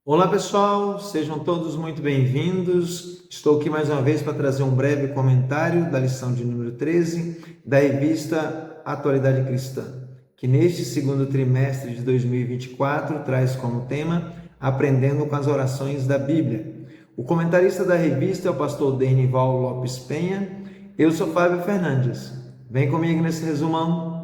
Olá pessoal, sejam todos muito bem-vindos. Estou aqui mais uma vez para trazer um breve comentário da lição de número 13 da revista Atualidade Cristã, que neste segundo trimestre de 2024 traz como tema Aprendendo com as Orações da Bíblia. O comentarista da revista é o pastor Denival Lopes Penha. Eu sou Fábio Fernandes. Vem comigo nesse resumão.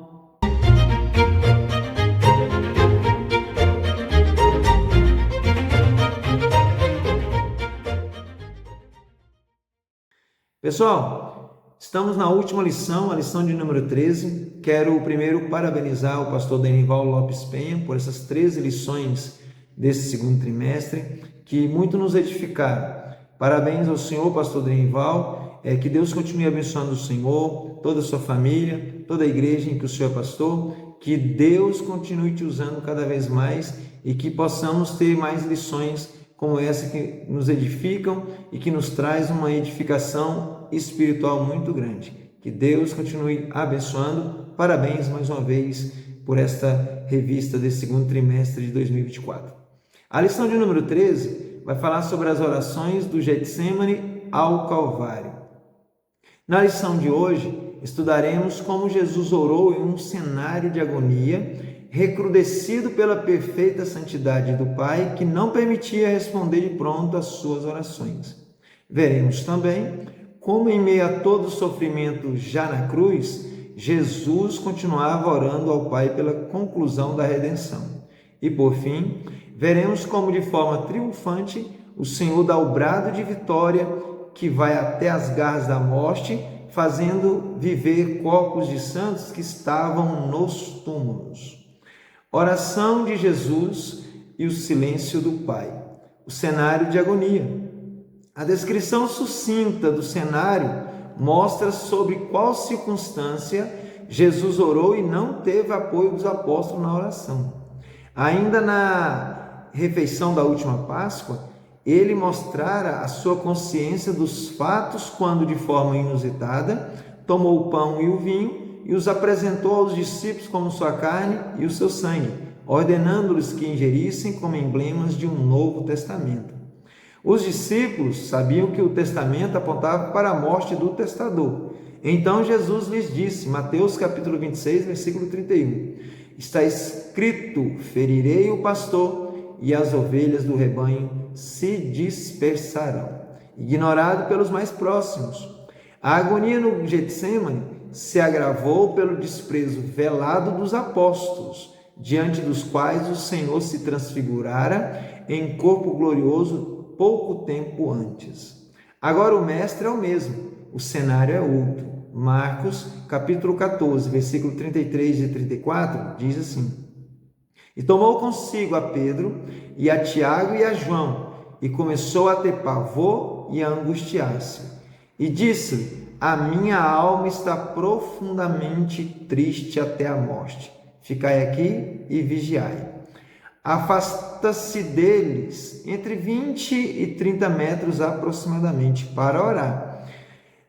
Pessoal, estamos na última lição, a lição de número 13. Quero primeiro parabenizar o pastor Denival Lopes Penha por essas 13 lições desse segundo trimestre, que muito nos edificaram. Parabéns ao senhor, pastor Denival, que Deus continue abençoando o senhor, toda a sua família, toda a igreja em que o senhor é pastor, que Deus continue te usando cada vez mais e que possamos ter mais lições como essa que nos edificam e que nos traz uma edificação espiritual muito grande. Que Deus continue abençoando. Parabéns mais uma vez por esta revista desse segundo trimestre de 2024. A lição de número 13 vai falar sobre as orações do Getsemane ao Calvário. Na lição de hoje, estudaremos como Jesus orou em um cenário de agonia, recrudescido pela perfeita santidade do Pai, que não permitia responder de pronto às suas orações. Veremos também como, em meio a todo o sofrimento já na cruz, Jesus continuava orando ao Pai pela conclusão da redenção. E, por fim, veremos como, de forma triunfante, o Senhor dá o brado de vitória que vai até as garras da morte, fazendo viver corpos de santos que estavam nos túmulos. Oração de Jesus e o silêncio do Pai. O cenário de agonia. A descrição sucinta do cenário mostra sobre qual circunstância Jesus orou e não teve apoio dos apóstolos na oração. Ainda na refeição da última Páscoa, ele mostrara a sua consciência dos fatos quando, de forma inusitada, tomou o pão e o vinho e os apresentou aos discípulos como sua carne e o seu sangue, ordenando-lhes que ingerissem como emblemas de um novo testamento. Os discípulos sabiam que o testamento apontava para a morte do testador. Então Jesus lhes disse, Mateus capítulo 26, versículo 31, está escrito, ferirei o pastor e as ovelhas do rebanho se dispersarão. Ignorado pelos mais próximos. A agonia no Getsemane se agravou pelo desprezo velado dos apóstolos, diante dos quais o Senhor se transfigurara em corpo glorioso pouco tempo antes. Agora o mestre é o mesmo, o cenário é outro. Marcos, capítulo 14, versículo 33 e 34, diz assim: E tomou consigo a Pedro, e a Tiago e a João, e começou a ter pavor e a angustiar-se. E disse: a minha alma está profundamente triste até a morte. Ficai aqui e vigiai. Afasta-se deles entre 20 e 30 metros aproximadamente para orar.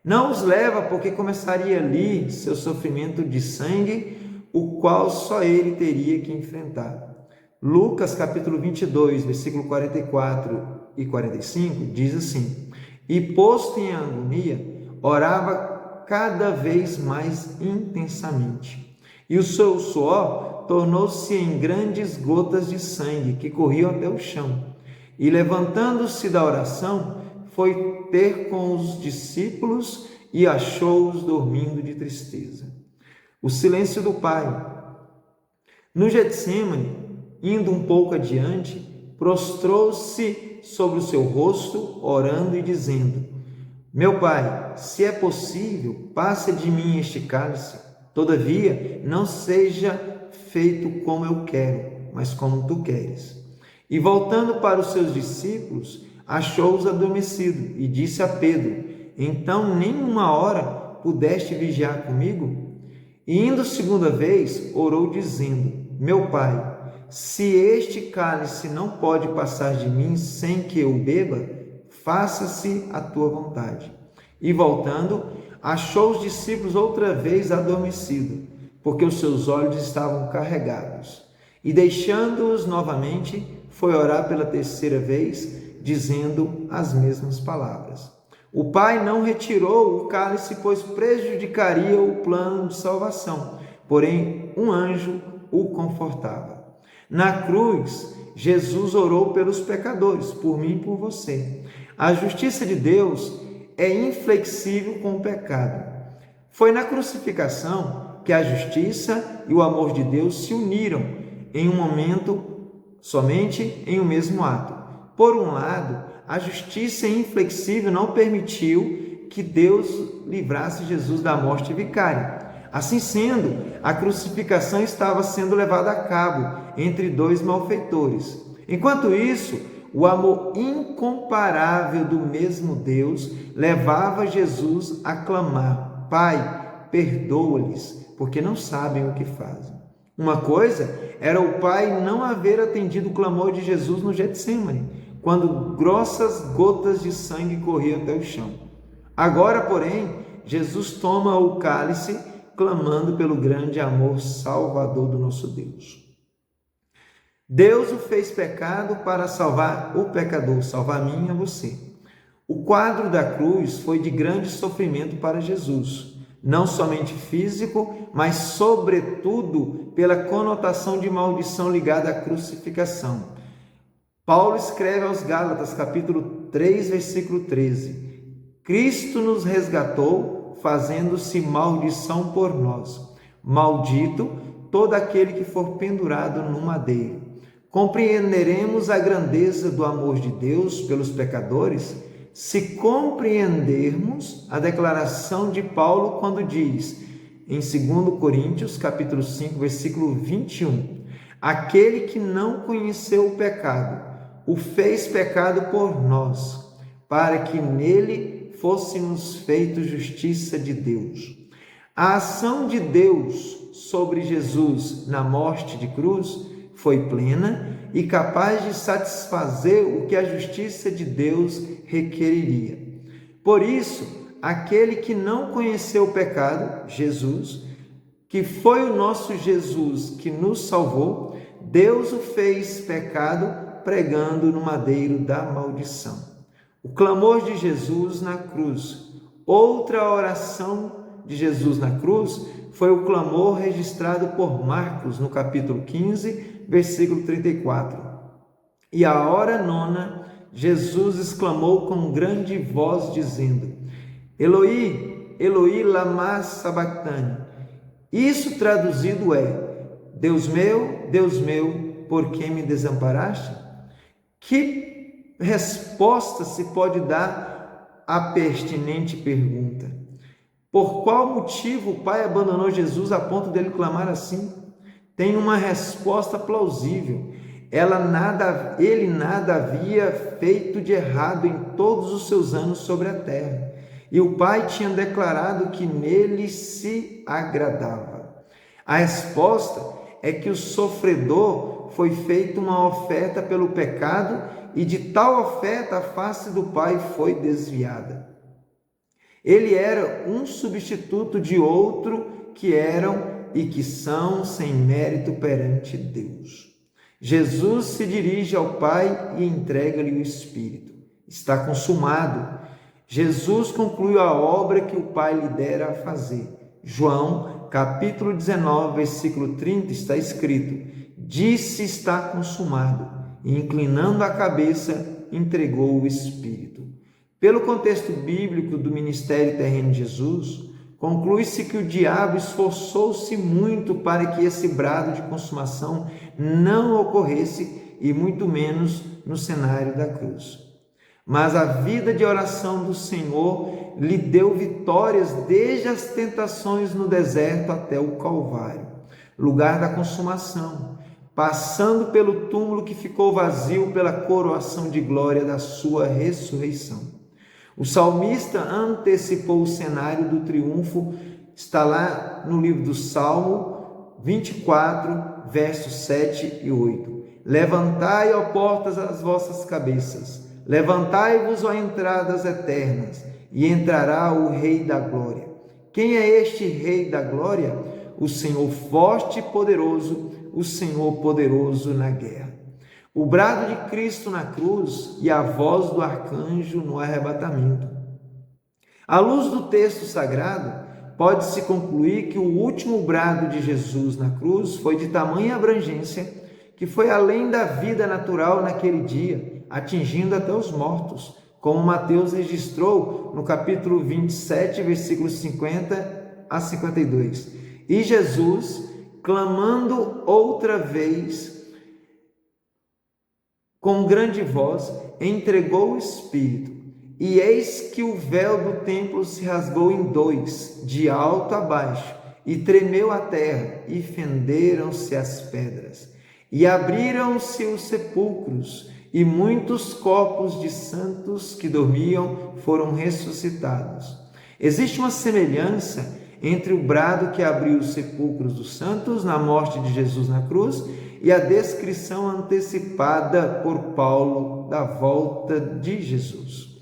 Não os leva, porque começaria ali seu sofrimento de sangue, o qual só ele teria que enfrentar. Lucas capítulo 22, versículo 44 e 45, diz assim: E posto em agonia, orava cada vez mais intensamente, e o seu suor tornou-se em grandes gotas de sangue que corriam até o chão. E levantando-se da oração, foi ter com os discípulos e achou-os dormindo de tristeza. O silêncio do Pai. No Getsemane, indo um pouco adiante, prostrou-se sobre o seu rosto, orando e dizendo: Meu Pai, se é possível, passe de mim este cálice. Todavia, não seja feito como eu quero, mas como tu queres. E voltando para os seus discípulos, achou-os adormecidos e disse a Pedro: Então nem uma hora pudeste vigiar comigo? E indo segunda vez, orou dizendo: Meu Pai, se este cálice não pode passar de mim sem que eu beba, faça-se a tua vontade. E voltando, achou os discípulos outra vez adormecidos, porque os seus olhos estavam carregados. E deixando-os novamente, foi orar pela terceira vez, dizendo as mesmas palavras. O Pai não retirou o cálice, pois prejudicaria o plano de salvação, porém um anjo o confortava. Na cruz, Jesus orou pelos pecadores, por mim e por você. A justiça de Deus é inflexível com o pecado. Foi na crucificação que a justiça e o amor de Deus se uniram em um momento, somente em um mesmo ato. Por um lado, a justiça inflexível não permitiu que Deus livrasse Jesus da morte vicária. Assim sendo, a crucificação estava sendo levada a cabo entre dois malfeitores. Enquanto isso, o amor incomparável do mesmo Deus levava Jesus a clamar: Pai, perdoa-lhes, porque não sabem o que fazem. Uma coisa era o Pai não haver atendido o clamor de Jesus no Getsêmani, quando grossas gotas de sangue corriam até o chão. Agora, porém, Jesus toma o cálice, clamando pelo grande amor salvador do nosso Deus. Deus o fez pecado para salvar o pecador, salvar a mim e a você. O quadro da cruz foi de grande sofrimento para Jesus, não somente físico, mas sobretudo pela conotação de maldição ligada à crucificação. Paulo escreve aos Gálatas, capítulo 3, versículo 13: Cristo nos resgatou, fazendo-se maldição por nós. Maldito todo aquele que for pendurado no madeiro. Compreenderemos a grandeza do amor de Deus pelos pecadores se compreendermos a declaração de Paulo quando diz, em 2 Coríntios, capítulo 5, versículo 21, aquele que não conheceu o pecado, o fez pecado por nós, para que nele fôssemos feitos justiça de Deus. A ação de Deus sobre Jesus na morte de cruz foi plena e capaz de satisfazer o que a justiça de Deus requeriria. Por isso, aquele que não conheceu o pecado, Jesus, que foi o nosso Jesus que nos salvou, Deus o fez pecado pregando no madeiro da maldição. O clamor de Jesus na cruz. Outra oração de Jesus na cruz foi o clamor registrado por Marcos no capítulo 15, versículo 34. E à hora nona, Jesus exclamou com grande voz, dizendo: Eloi, Eloi, lama sabachthani. Isso traduzido é: Deus meu, por que me desamparaste? Que resposta se pode dar à pertinente pergunta? Por qual motivo o Pai abandonou Jesus a ponto dele clamar assim? Tem uma resposta plausível. Ele nada havia feito de errado em todos os seus anos sobre a terra. E o Pai tinha declarado que nele se agradava. A resposta é que o sofredor foi feita uma oferta pelo pecado e de tal oferta a face do Pai foi desviada. Ele era um substituto de outro que eram e que são sem mérito perante Deus. Jesus se dirige ao Pai e entrega-lhe o Espírito. Está consumado. Jesus concluiu a obra que o Pai lhe dera a fazer. João, capítulo 19, versículo 30, está escrito: disse está consumado, e inclinando a cabeça, entregou o Espírito. Pelo contexto bíblico do ministério terreno de Jesus, conclui-se que o diabo esforçou-se muito para que esse brado de consumação não ocorresse, e muito menos no cenário da cruz. Mas a vida de oração do Senhor lhe deu vitórias desde as tentações no deserto até o Calvário, lugar da consumação, passando pelo túmulo que ficou vazio pela coroação de glória da sua ressurreição. O salmista antecipou o cenário do triunfo, está lá no livro do Salmo 24, versos 7 e 8. Levantai, ó portas, as vossas cabeças, levantai-vos, ó entradas eternas, e entrará o Rei da Glória. Quem é este Rei da Glória? O Senhor forte e poderoso, o Senhor poderoso na guerra. o brado de Cristo na cruz e a voz do arcanjo no arrebatamento. À luz do texto sagrado, pode-se concluir que o último brado de Jesus na cruz foi de tamanha abrangência que foi além da vida natural naquele dia, atingindo até os mortos, como Mateus registrou no capítulo 27, versículos 50 a 52. E Jesus, clamando outra vez, com grande voz, entregou o Espírito. E eis que o véu do templo se rasgou em dois, de alto a baixo, e tremeu a terra, e fenderam-se as pedras. E abriram-se os sepulcros, e muitos corpos de santos que dormiam foram ressuscitados. Existe uma semelhança entre o brado que abriu os sepulcros dos santos na morte de Jesus na cruz e a descrição antecipada por Paulo da volta de Jesus.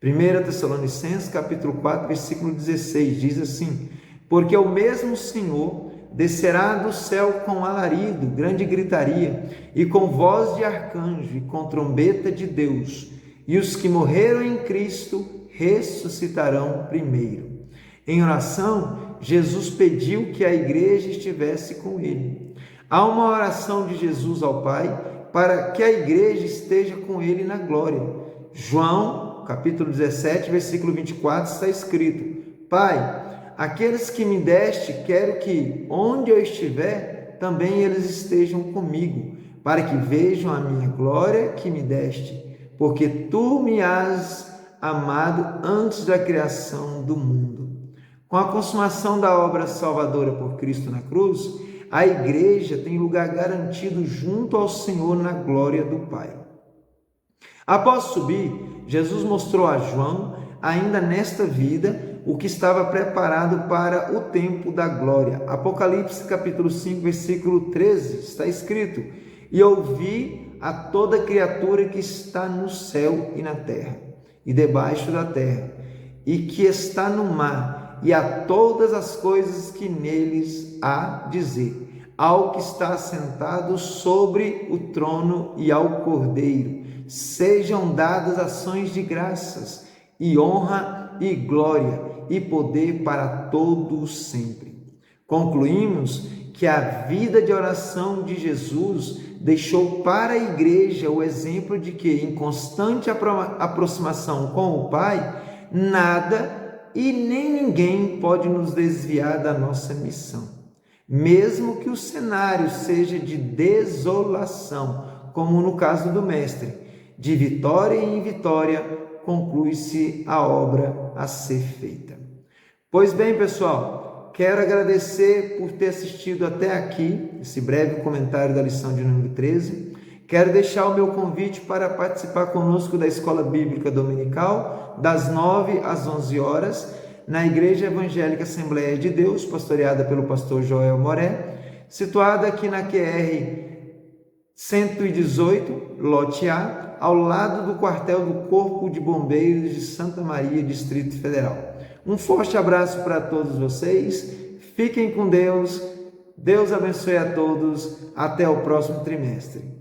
1 Tessalonicenses capítulo 4, versículo 16, diz assim: porque o mesmo Senhor descerá do céu com alarido, grande gritaria, e com voz de arcanjo, e com trombeta de Deus, e os que morreram em Cristo ressuscitarão primeiro. Em oração, Jesus pediu que a igreja estivesse com ele. Há uma oração de Jesus ao Pai para que a igreja esteja com ele na glória. João, capítulo 17, versículo 24, está escrito: Pai, aqueles que me deste, quero que, onde eu estiver, também eles estejam comigo, para que vejam a minha glória que me deste, porque tu me has amado antes da criação do mundo. Com a consumação da obra salvadora por Cristo na cruz, a igreja tem lugar garantido junto ao Senhor na glória do Pai. Após subir, Jesus mostrou a João, ainda nesta vida, o que estava preparado para o tempo da glória. Apocalipse capítulo 5, versículo 13, está escrito: e ouvi a toda criatura que está no céu e na terra, e debaixo da terra, e que está no mar, e a todas as coisas que neles há dizer, ao que está assentado sobre o trono e ao Cordeiro, sejam dadas ações de graças, e honra e glória, e poder para todos sempre. Concluímos que a vida de oração de Jesus deixou para a igreja o exemplo de que, em constante aproximação com o Pai, nada e nem ninguém pode nos desviar da nossa missão. Mesmo que o cenário seja de desolação, como no caso do Mestre, de vitória em vitória, conclui-se a obra a ser feita. Pois bem, pessoal, quero agradecer por ter assistido até aqui, esse breve comentário da lição de número 13. Quero deixar o meu convite para participar conosco da Escola Bíblica Dominical, das 9 às 11 horas, na Igreja Evangélica Assembleia de Deus, pastoreada pelo pastor Joel Moré, situada aqui na QR 118, lote A, ao lado do quartel do Corpo de Bombeiros de Santa Maria, Distrito Federal. Um forte abraço para todos vocês, fiquem com Deus, Deus abençoe a todos, até o próximo trimestre.